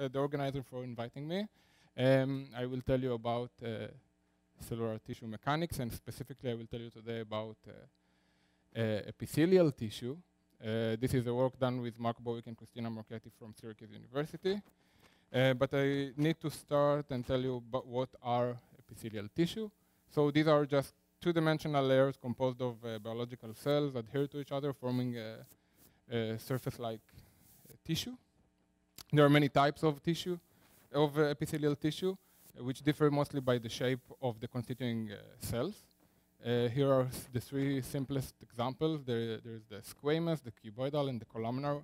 the organizer, for inviting me. I will tell you about cellular tissue mechanics, and specifically I will tell you today about epithelial tissue. This is the work done with Mark Bowick and Christina Marchetti from Syracuse University. But I need to start and tell you about what are epithelial tissue. So these are just two-dimensional layers composed of biological cells adhere to each other, forming a surface-like tissue. There are many types of tissue, of epithelial tissue, which differ mostly by the shape of the constituting cells. Here are the three simplest examples. There's the squamous, the cuboidal, and the columnar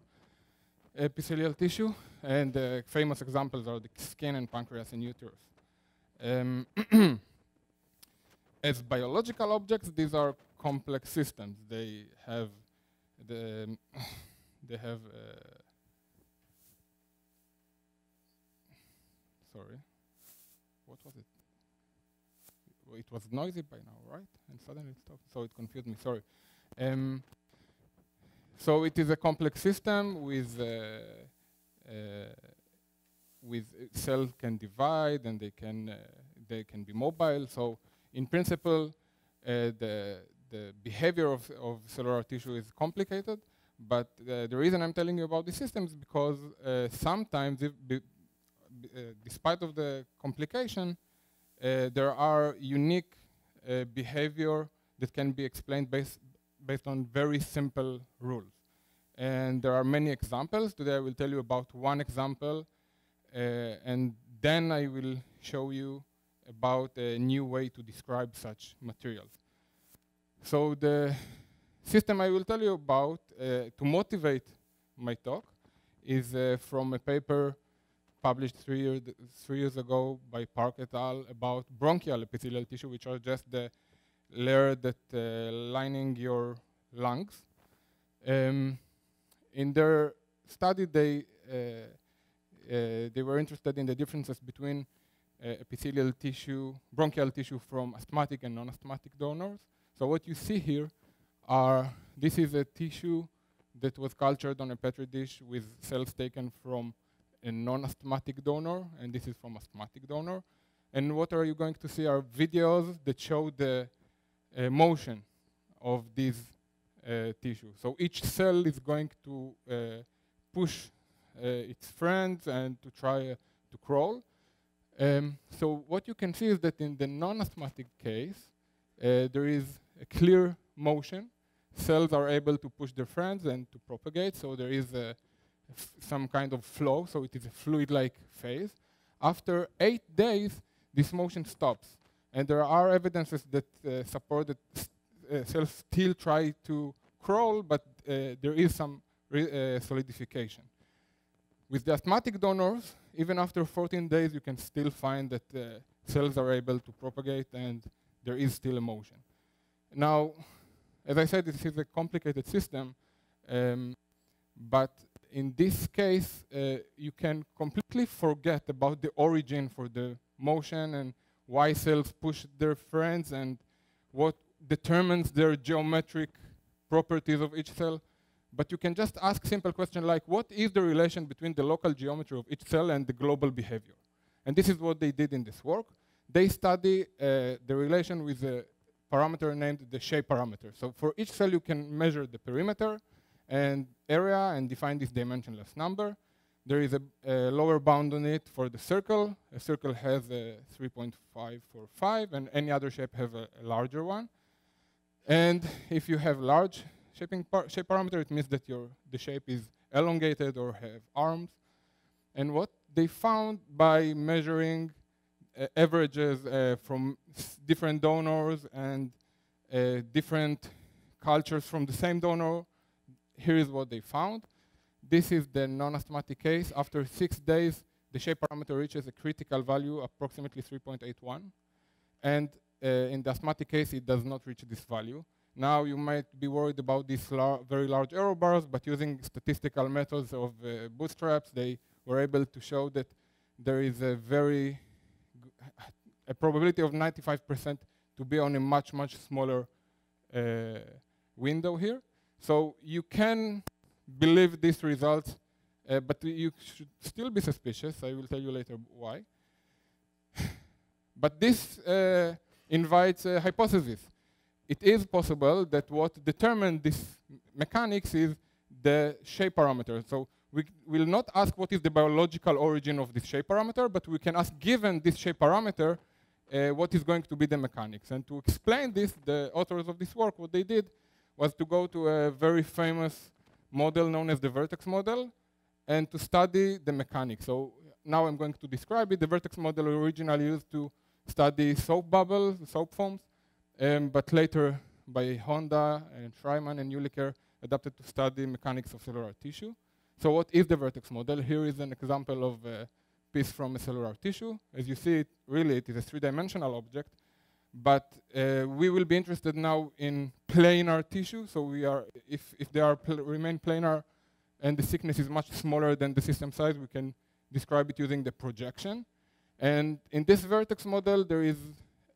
epithelial tissue. And the famous examples are the skin and pancreas and uterus. As biological objects, these are complex systems. They have sorry, what was it? It was noisy by now, right? And suddenly it stopped, so it confused me, sorry. So it is a complex system with cells can divide and they can be mobile. So in principle, the behavior of cellular tissue is complicated, but the reason I'm telling you about this system is because sometimes, despite of the complication, there are unique behavior that can be explained based on very simple rules. And there are many examples. Today I will tell you about one example, and then I will show you about a new way to describe such materials. So the system I will tell you about to motivate my talk is from a paper published 3 years ago by Park et al. About bronchial epithelial tissue, which are just the layer that lining your lungs. In their study, they were interested in the differences between epithelial tissue, bronchial tissue from asthmatic and non-asthmatic donors. So what you see here this is a tissue that was cultured on a petri dish with cells taken from a non-asthmatic donor, and this is from asthmatic donor. And what are you going to see are videos that show the motion of these tissue. So each cell is going to push its friends and to try to crawl. So what you can see is that in the non-asthmatic case, there is a clear motion. Cells are able to push their friends and to propagate, so there is some kind of flow, so it is a fluid-like phase. After 8 days, this motion stops. And there are evidences that support that cells still try to crawl, but there is some solidification. With the asthmatic donors, even after 14 days, you can still find that cells are able to propagate and there is still a motion. Now, as I said, this is a complicated system, but in this case, you can completely forget about the origin for the motion and why cells push their friends and what determines their geometric properties of each cell. But you can just ask simple questions like, what is the relation between the local geometry of each cell and the global behavior? And this is what they did in this work. They study the relation with a parameter named the shape parameter. So for each cell, you can measure the perimeter and area and define this dimensionless number. There is a lower bound on it for the circle. A circle has a 3.545, and any other shape has a larger one. And if you have large shape parameter, it means that the shape is elongated or have arms. And what they found by measuring averages from different donors and different cultures from the same donor, here is what they found. This is the non-asthmatic case. After 6 days, the shape parameter reaches a critical value, approximately 3.81. And in the asthmatic case, it does not reach this value. Now, you might be worried about these very large error bars, but using statistical methods of bootstraps, they were able to show that there is a probability of 95% to be on a much, much smaller window here. So you can believe these results But you should still be suspicious. I will tell you later why. But this invites a hypothesis. It is possible that what determines this mechanics is the shape parameter. So we will not ask what is the biological origin of this shape parameter, but we can ask, given this shape parameter, what is going to be the mechanics. And to explain this, the authors of this work, what they did was to go to a very famous model known as the Vertex Model and to study the mechanics. So now I'm going to describe it. The Vertex Model originally used to study soap bubbles, soap foams, but later by Honda and Schreiman and Uliker adapted to study mechanics of cellular tissue. So what is the Vertex Model? Here is an example of a piece from a cellular tissue. As you see, it is a three-dimensional object. But we will be interested now in planar tissue. So we are, if they are remain planar and the thickness is much smaller than the system size, we can describe it using the projection. And in this Vertex Model, there is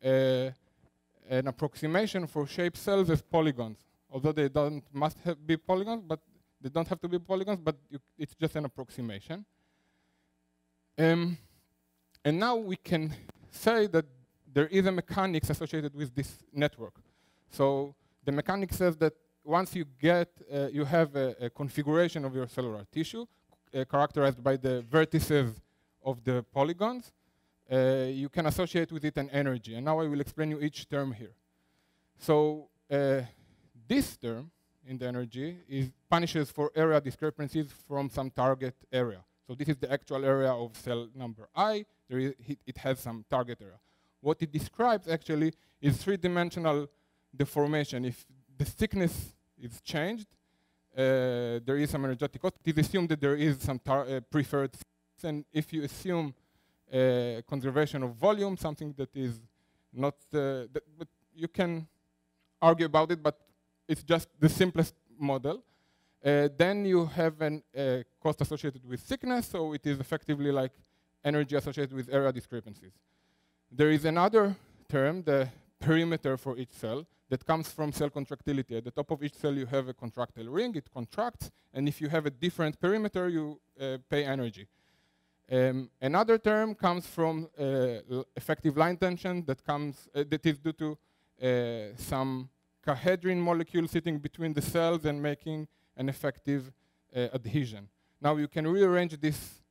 an approximation for shaped cells as polygons. Although they must be polygons, but they don't have to be polygons, but it's just an approximation. And now we can say that there is a mechanics associated with this network. So the mechanics says that once you get, you have a configuration of your cellular tissue characterized by the vertices of the polygons, you can associate with it an energy. And now I will explain you each term here. So this term in the energy punishes for area discrepancies from some target area. So this is the actual area of cell number I. It has some target area. What it describes actually is three-dimensional deformation. If the thickness is changed, there is some energetic cost. It is assumed that there is some preferred thickness. And if you assume conservation of volume, something that is not, but you can argue about it, but it's just the simplest model. Then you have a cost associated with thickness, so it is effectively like energy associated with area discrepancies. There is another term, the perimeter for each cell, that comes from cell contractility. At the top of each cell, you have a contractile ring. It contracts, and if you have a different perimeter, you pay energy. Another term comes from effective line tension that is due to some cahedrin molecule sitting between the cells and making an effective adhesion. Now you can rearrange this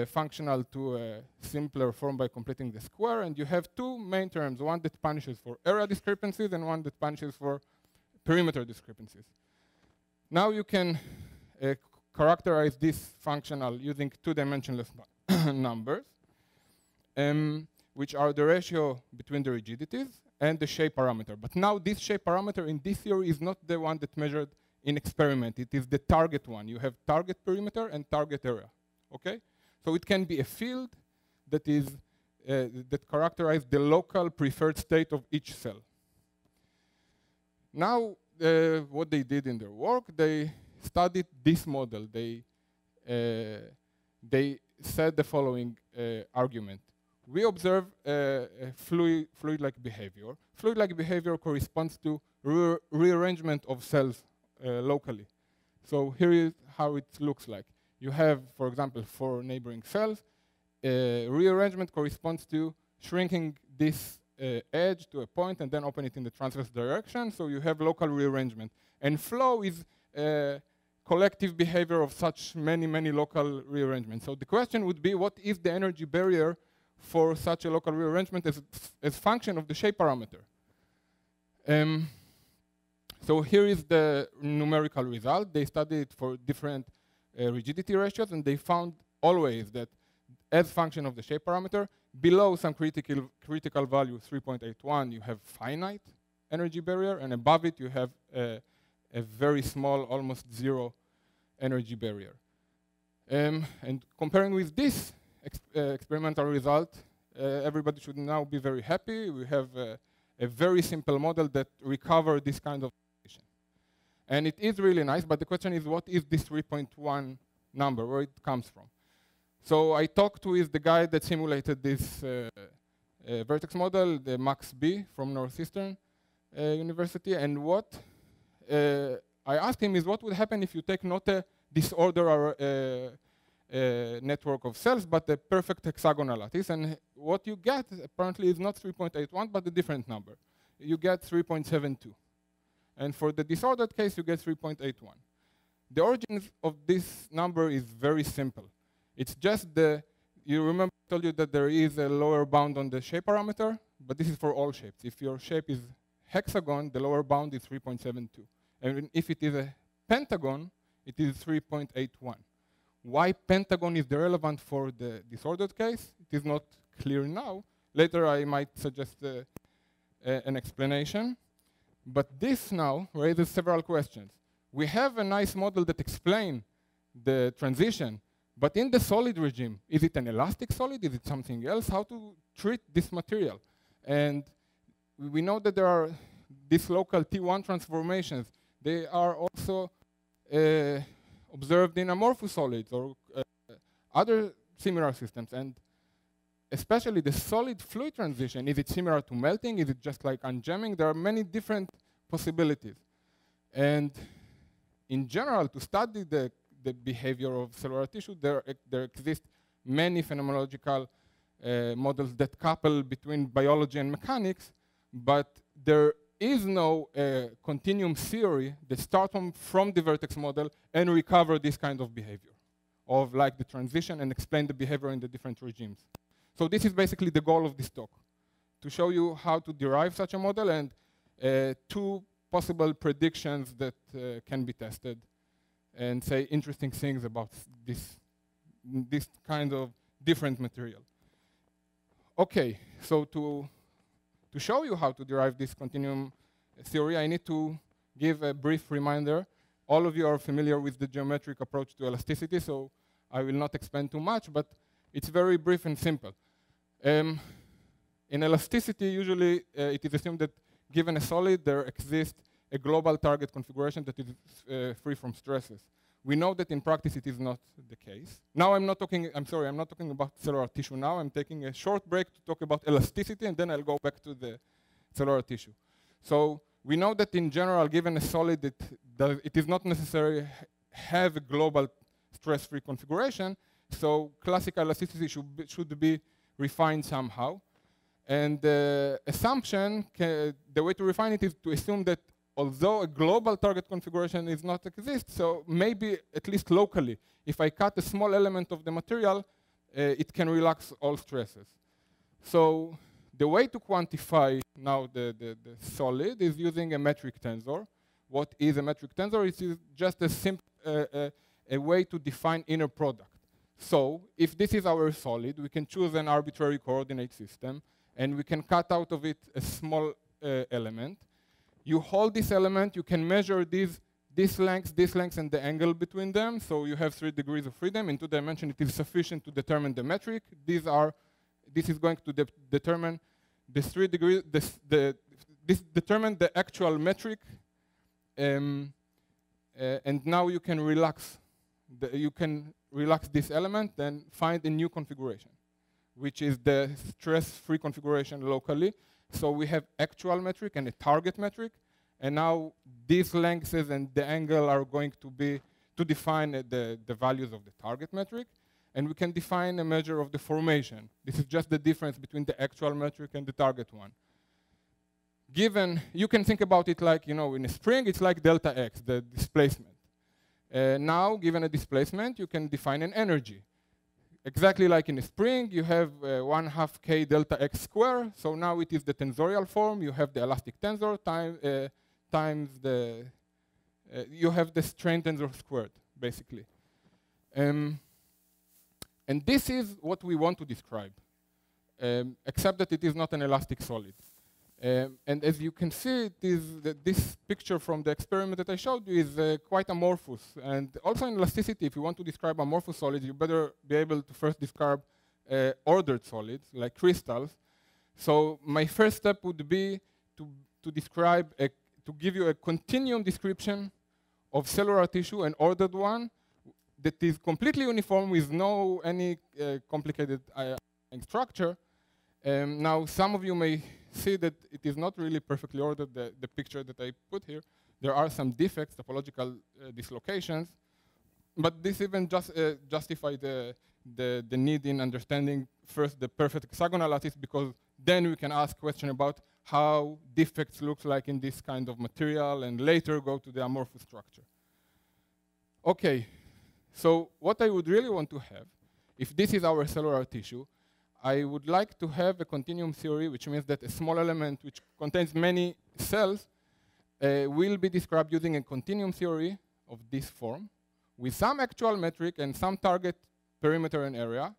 functional to a simpler form by completing the square, and you have two main terms, one that punishes for area discrepancies and one that punishes for perimeter discrepancies. Now you can characterize this functional using two-dimensionless numbers, which are the ratio between the rigidities and the shape parameter. But now this shape parameter in this theory is not the one that measured in experiment. It is the target one. You have target perimeter and target area. Okay? So it can be a field that is that characterizes the local preferred state of each cell. Now, what they did in their work, they studied this model. They said the following argument. We observe fluid-like behavior. Fluid-like behavior corresponds to rearrangement of cells locally. So here is how it looks like. You have, for example, 4 neighboring cells. Rearrangement corresponds to shrinking this edge to a point and then open it in the transverse direction. So you have local rearrangement. And flow is collective behavior of such many, many local rearrangements. So the question would be, what is the energy barrier for such a local rearrangement as function of the shape parameter? So here is the numerical result. They studied it for different rigidity ratios, and they found always that as function of the shape parameter, below some critical value, 3.81, you have finite energy barrier, and above it you have a very small, almost zero energy barrier. And comparing with this experimental result, everybody should now be very happy. We have a very simple model that recovers this kind of situation. And it is really nice, but the question is, what is this 3.1 number, where it comes from? So I talked with the guy that simulated this Vertex model, the Max B from Northeastern University, and what I asked him is, what would happen if you take not a disorder or network of cells, but a perfect hexagonal lattice. And what you get apparently is not 3.81, but a different number. You get 3.72. And for the disordered case, you get 3.81. The origin of this number is very simple. It's just you remember I told you that there is a lower bound on the shape parameter, but this is for all shapes. If your shape is hexagon, the lower bound is 3.72. And if it is a pentagon, it is 3.81. Why pentagon is relevant for the disordered case? It is not clear now. Later I might suggest an explanation. But this now raises several questions. We have a nice model that explains the transition, but in the solid regime, is it an elastic solid? Is it something else? How to treat this material? And we know that there are these local T1 transformations. They are also observed in amorphous solids or other similar systems. And especially the solid fluid transition, is it similar to melting? Is it just like unjamming? There are many different possibilities. And in general, to study the behavior of cellular tissue, there exist many phenomenological models that couple between biology and mechanics, but there is no continuum theory that starts from the vertex model and recover this kind of behavior of like the transition and explain the behavior in the different regimes. So this is basically the goal of this talk, to show you how to derive such a model and two possible predictions that can be tested and say interesting things about this kind of different material. Okay, so to show you how to derive this continuum theory, I need to give a brief reminder. All of you are familiar with the geometric approach to elasticity, so I will not expand too much, but it's very brief and simple. In elasticity, usually it is assumed that given a solid, there exists a global target configuration that is free from stresses. We know that in practice it is not the case. Now I'm not talking about cellular tissue now. I'm taking a short break to talk about elasticity, and then I'll go back to the cellular tissue. So we know that in general, given a solid, it is not necessary have a global stress-free configuration. So classical elasticity should be refined somehow. And the assumption, the way to refine it is to assume that although a global target configuration is not exist, so maybe at least locally, if I cut a small element of the material, it can relax all stresses. So the way to quantify now the solid is using a metric tensor. What is a metric tensor? It is just a simple a way to define inner product. So if this is our solid, we can choose an arbitrary coordinate system, and we can cut out of it a small element. You hold this element, you can measure this length, and the angle between them. So you have 3 degrees of freedom. In 2 dimensions, it is sufficient to determine the metric. This is going to determine the 3 degrees. This determine the actual metric, and now you can relax. You can relax this element and find a new configuration, which is the stress-free configuration locally. So we have actual metric and a target metric, and now these lengths and the angle are going to be to define the values of the target metric, and we can define a measure of the formation. This is just the difference between the actual metric and the target one. Given, you can think about it like, in a spring, it's like delta x, the displacement. Now, given a displacement, you can define an energy. Exactly like in a spring, you have 1/2 k delta x square. So now it is the tensorial form. You have the elastic tensor times the, you have the strain tensor squared, basically. And this is what we want to describe, except that it is not an elastic solid. And as you can see, this picture from the experiment that I showed you is quite amorphous. And also in elasticity, if you want to describe amorphous solids, you better be able to first describe ordered solids, like crystals. So my first step would be to describe, to give you a continuum description of cellular tissue, an ordered one, that is completely uniform with no any complicated structure. Now, some of you may see that it is not really perfectly ordered, the picture that I put here. There are some defects, topological dislocations. but this even justify the need in understanding first the perfect hexagonal lattice, because then we can ask question about how defects look like in this kind of material, and later go to the amorphous structure. Okay, so what I would really want to have, if this is our cellular tissue, I would like to have a continuum theory, which means that a small element which contains many cells will be described using a continuum theory of this form, with some actual metric and some target perimeter and area,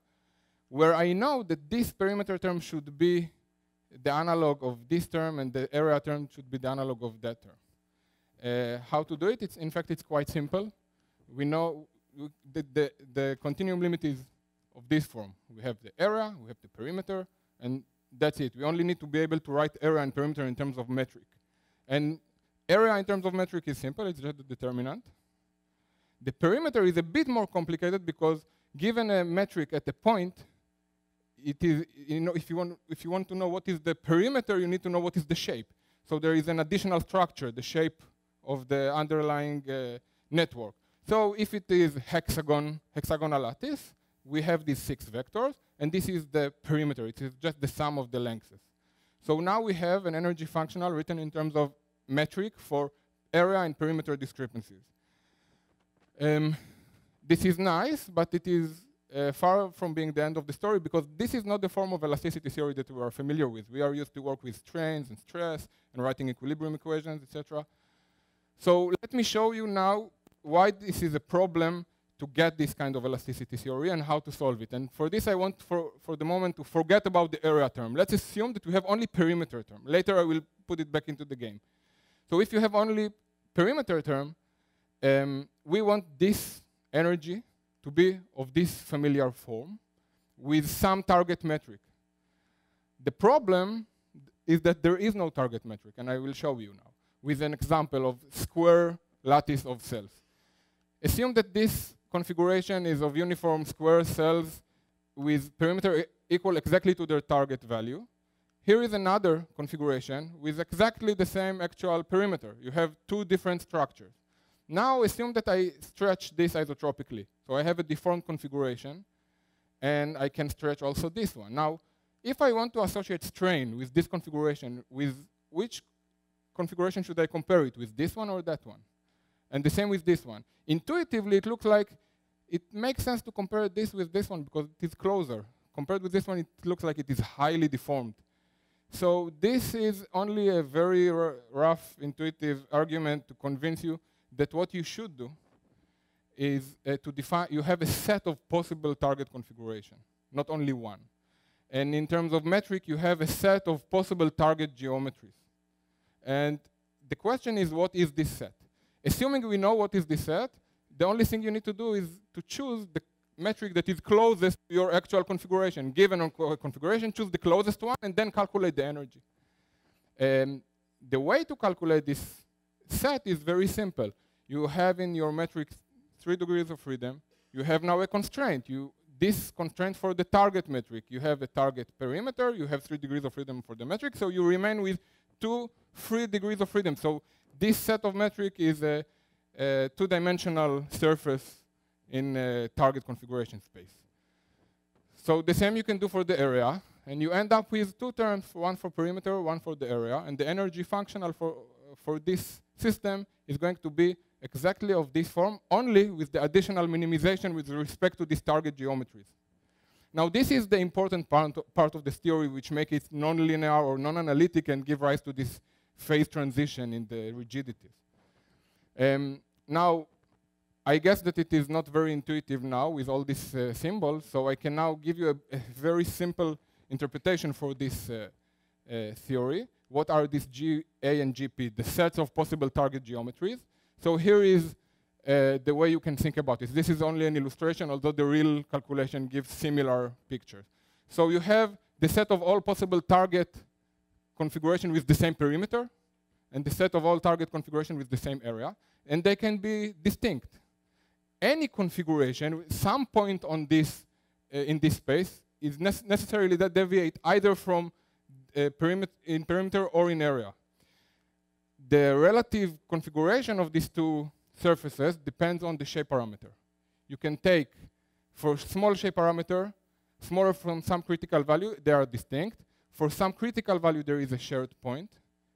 where I know that this perimeter term should be the analog of this term, and the area term should be the analog of that term. How to do it? In fact, it's quite simple. We know the continuum limit is of this form. We have the area, we have the perimeter, and that's it. We only need to be able to write area and perimeter in terms of metric. And area in terms of metric is simple, it's just the determinant. The perimeter is a bit more complicated, because given a metric at a point, it is, if you want to know what is the perimeter, you need to know what is the shape. So there is an additional structure, the shape of the underlying network. So if it is hexagonal lattice, we have these 6 vectors, and this is the perimeter. It is just the sum of the lengths. So now we have an energy functional written in terms of metric for area and perimeter discrepancies. This is nice, but it is far from being the end of the story, because this is not the form of elasticity theory that we are familiar with. We are used to work with strains and stress and writing equilibrium equations, etc. So let me show you now why this is a problem to get this kind of elasticity theory and how to solve it. And for this, I want for the moment to forget about the area term. Let's assume that we have only perimeter term. Later, I will put it back into the game. So if you have only perimeter term, we want this energy to be of this familiar form with some target metric. The problem is that there is no target metric, and I will show you now with an example of square lattice of cells. Assume that this configuration is of uniform square cells with perimeter equal exactly to their target value. Here is another configuration with exactly the same actual perimeter. You have 2 different structures. Now assume that I stretch this isotropically. So I have a deformed configuration, and I can stretch also this one. Now, if I want to associate strain with this configuration, with which configuration should I compare it? With this one or that one? And the same with this one. Intuitively, it looks like it makes sense to compare this with this one, because it is closer. Compared with this one, it looks like it is highly deformed. So this is only a very rough, intuitive argument to convince you that what you should do is to define, you have a set of possible target configuration, not only one. And in terms of metric, you have a set of possible target geometries. And the question is, what is this set? Assuming we know what is this set, the only thing you need to do is to choose the metric that is closest to your actual configuration. Given a configuration, choose the closest one, and then calculate the energy. The way to calculate this set is very simple. You have in your metric 3 degrees of freedom. You have now a constraint. This constraint for the target metric. You have a target perimeter. You have 3 degrees of freedom for the metric. So you remain with 2 free degrees of freedom. So this set of metric is a 2-dimensional surface in a target configuration space. So the same you can do for the area. And you end up with 2 terms, one for perimeter, one for the area. And the energy functional for this system is going to be exactly of this form, only with the additional minimization with respect to these target geometries. Now, this is the important part of this theory which makes it non-linear or non-analytic and give rise to this phase transition in the rigidities. Now, I guess that it is not very intuitive now with all these symbols, so I can now give you a very simple interpretation for this theory. What are these G, A, and GP, the sets of possible target geometries? So here is the way you can think about it. This is only an illustration, although the real calculation gives similar pictures. So you have the set of all possible target configuration with the same perimeter, and the set of all target configuration with the same area, and they can be distinct. Any configuration, some point on this in this space, is necessarily that deviate either from perimeter or in area. The relative configuration of these 2 surfaces depends on the shape parameter. you can take, for small shape parameter, smaller from some critical value, they are distinct. For some critical value, there is a shared point,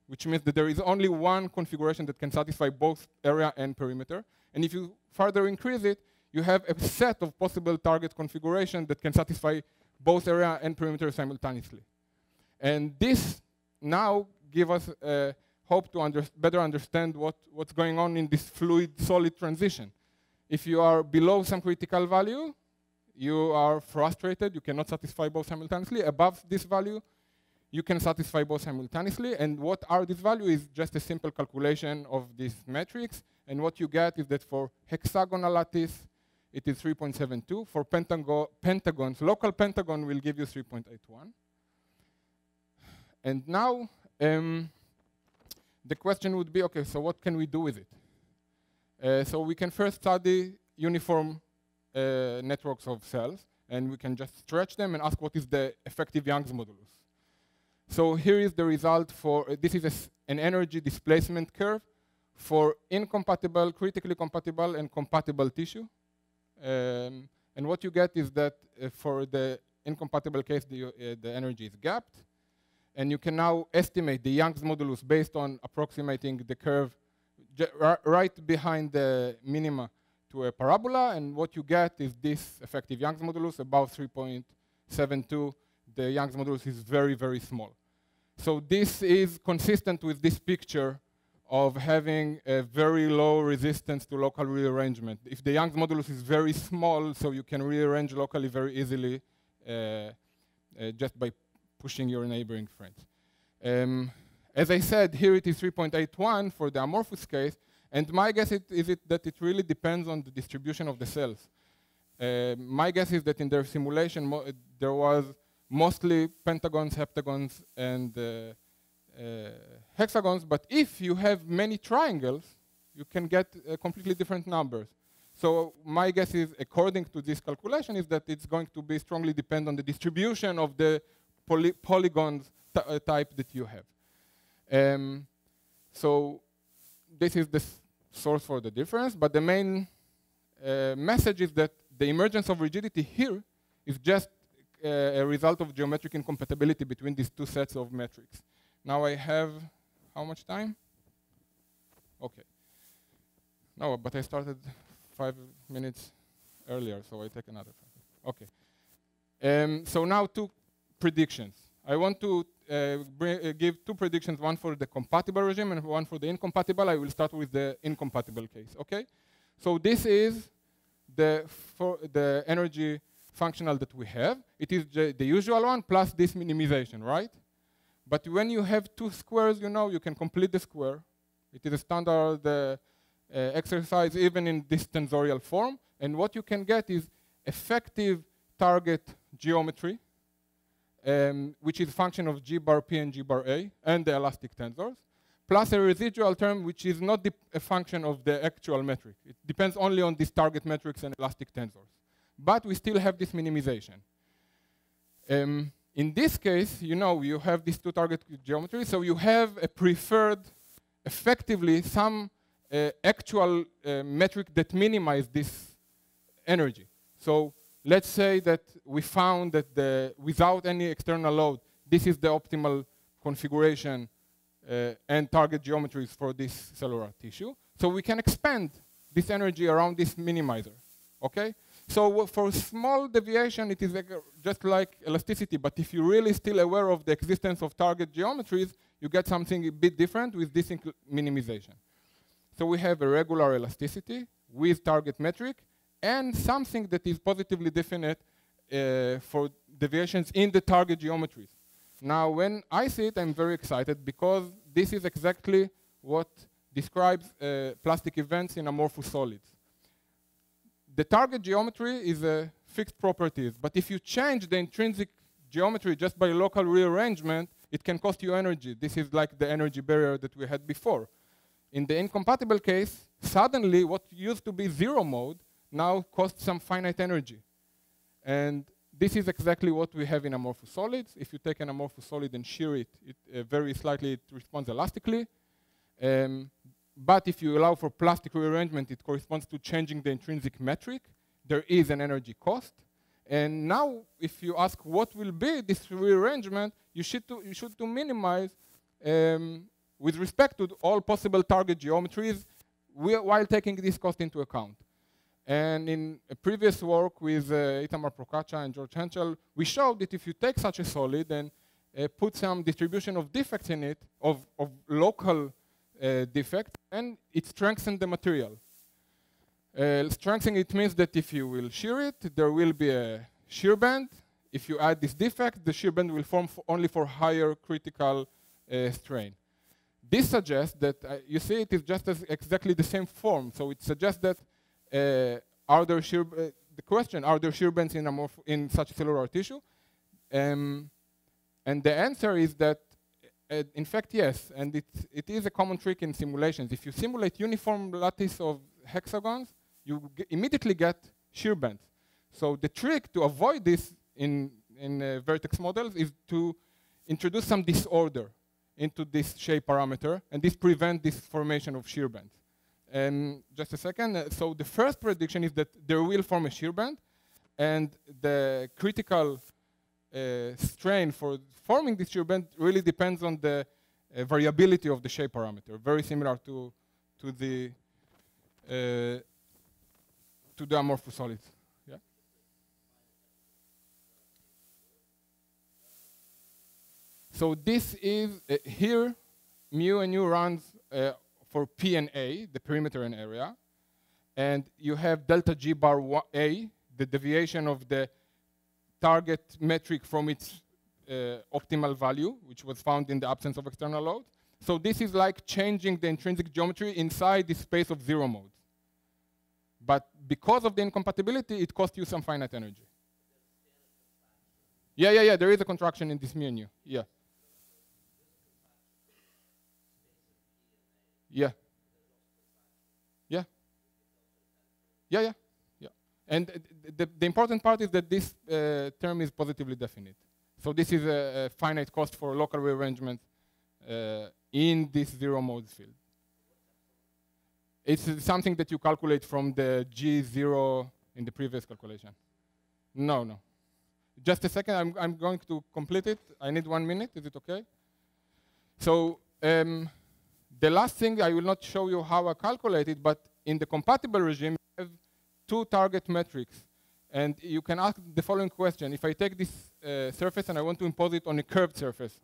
which means that there is only one configuration that can satisfy both area and perimeter. And if you further increase it, you have a set of possible target configurations that can satisfy both area and perimeter simultaneously. And this now gives us hope to better understand what's going on in this fluid-solid transition. If you are below some critical value, you are frustrated, you cannot satisfy both simultaneously. Above this value, you can satisfy both simultaneously. And what are these values is just a simple calculation of this matrix. And what you get is that for hexagonal lattice, it is 3.72. For pentagons, local pentagon will give you 3.81. And now, the question would be, okay, so what can we do with it? So we can first study uniform networks of cells, and we can just stretch them and ask what is the effective Young's modulus. So here is the result for, this is an energy displacement curve for incompatible, critically compatible, and compatible tissue. And what you get is that for the incompatible case, the energy is gapped. And you can now estimate the Young's modulus based on approximating the curve right behind the minima to a parabola. And what you get is this effective Young's modulus, about 3.72. The Young's modulus is very, very small. So this is consistent with this picture of having a very low resistance to local rearrangement. If the Young's modulus is very small, so you can rearrange locally very easily just by pushing your neighboring friends. As I said, here it is 3.81 for the amorphous case, and my guess is that it really depends on the distribution of the cells. My guess is that in their simulation, there was mostly pentagons, heptagons, and hexagons, but if you have many triangles, you can get completely different numbers. So my guess is, according to this calculation, is that it's going to be strongly depend on the distribution of the polygons type that you have. So this is the source for the difference, but the main message is that the emergence of rigidity here is just a result of geometric incompatibility between these two sets of metrics. Now I have how much time? Okay. No, but I started 5 minutes earlier, so I take another 5. Okay. So now 2 predictions. I want to give 2 predictions, one for the compatible regime and one for the incompatible. I will start with the incompatible case, okay? So this is the energy functional that we have. It is the usual one plus this minimization, right? But when you have 2 squares, you know, you can complete the square. It is a standard exercise even in this tensorial form. And what you can get is effective target geometry, which is a function of G bar P and G bar A and the elastic tensors, plus a residual term which is not a function of the actual metric. It depends only on these target metrics and elastic tensors. But we still have this minimization. In this case, you know, you have these 2 target geometries, so you have a preferred, effectively, some actual metric that minimizes this energy. So let's say that we found that without any external load, this is the optimal configuration and target geometries for this cellular tissue. So we can expand this energy around this minimizer, okay? So for small deviation, it is just like elasticity, but if you're really still aware of the existence of target geometries, you get something a bit different with this minimization. So we have a regular elasticity with target metric, and something that is positively definite for deviations in the target geometries. Now, when I see it, I'm very excited because this is exactly what describes plastic events in amorphous solids. The target geometry is a fixed properties, but if you change the intrinsic geometry just by local rearrangement, it can cost you energy. This is like the energy barrier that we had before. In the incompatible case, suddenly what used to be 0 mode now costs some finite energy. And this is exactly what we have in amorphous solids. If you take an amorphous solid and shear it, very slightly it responds elastically. But if you allow for plastic rearrangement, it corresponds to changing the intrinsic metric. there is an energy cost. And now, if you ask what will be this rearrangement, you should to minimize with respect to all possible target geometries while taking this cost into account. And in a previous work with Itamar Procaccia and George Henschel, we showed that if you take such a solid and put some distribution of defects in it, of local defects, and it strengthens the material. Strengthening it means that if you will shear it, there will be a shear band. If you add this defect, the shear band will form only for higher critical strain. This suggests that, you see it is just exactly the same form. So it suggests that are there shear, the question, are there shear bands in such cellular tissue? And the answer is that, in fact, yes. And it is a common trick in simulations. If you simulate uniform lattice of hexagons, you immediately get shear bands. So the trick to avoid this in vertex models is to introduce some disorder into this shape parameter, and this prevents this formation of shear bands. And just a second, so the first prediction is that there will form a shear band, and the critical strain for forming this shear band really depends on the variability of the shape parameter, very similar to the amorphous solids. Yeah. So this is here, mu and u runs for P and A, the perimeter and area, and you have delta G bar A, the deviation of the target metric from its optimal value, which was found in the absence of external load. So this is like changing the intrinsic geometry inside the space of zero modes. But because of the incompatibility, it costs you some finite energy. Yeah, there is a contraction in this mu and u. Yeah. Yeah. And the important part is that this term is positively definite. So this is a finite cost for local rearrangement in this zero mode field. It's something that you calculate from the G0 in the previous calculation. No. Just a second, I'm going to complete it. I need 1 minute, is it okay? So the last thing, I will not show you how I calculate it, but in the compatible regime, you have 2 target metrics. And you can ask the following question. If I take this surface and I want to impose it on a curved surface,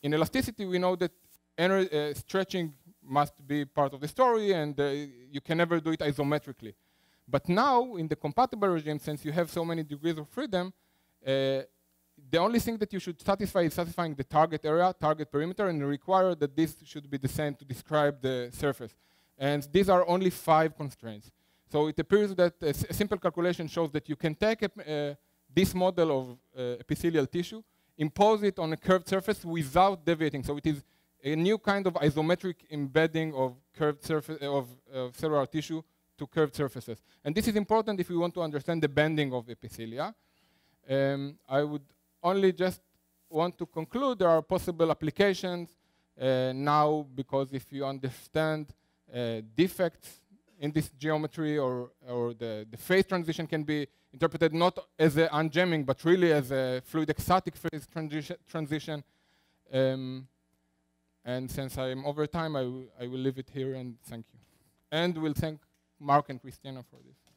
in elasticity, we know that stretching must be part of the story, and you can never do it isometrically. But now, in the compatible regime, since you have so many degrees of freedom, the only thing that you should satisfy is satisfying the target area, target perimeter, and require that this should be the same to describe the surface. And these are only 5 constraints. So it appears that a simple calculation shows that you can take this model of epithelial tissue, impose it on a curved surface without deviating. So it is a new kind of isometric embedding of curved surface of cellular tissue to curved surfaces. And this is important if we want to understand the bending of epithelia. I would only just want to conclude there are possible applications now, because if you understand defects in this geometry, or the phase transition can be interpreted not as an unjamming, but really as a fluid exotic phase transition. And since I'm over time, I will leave it here and thank you. And we'll thank Mark and Christina for this.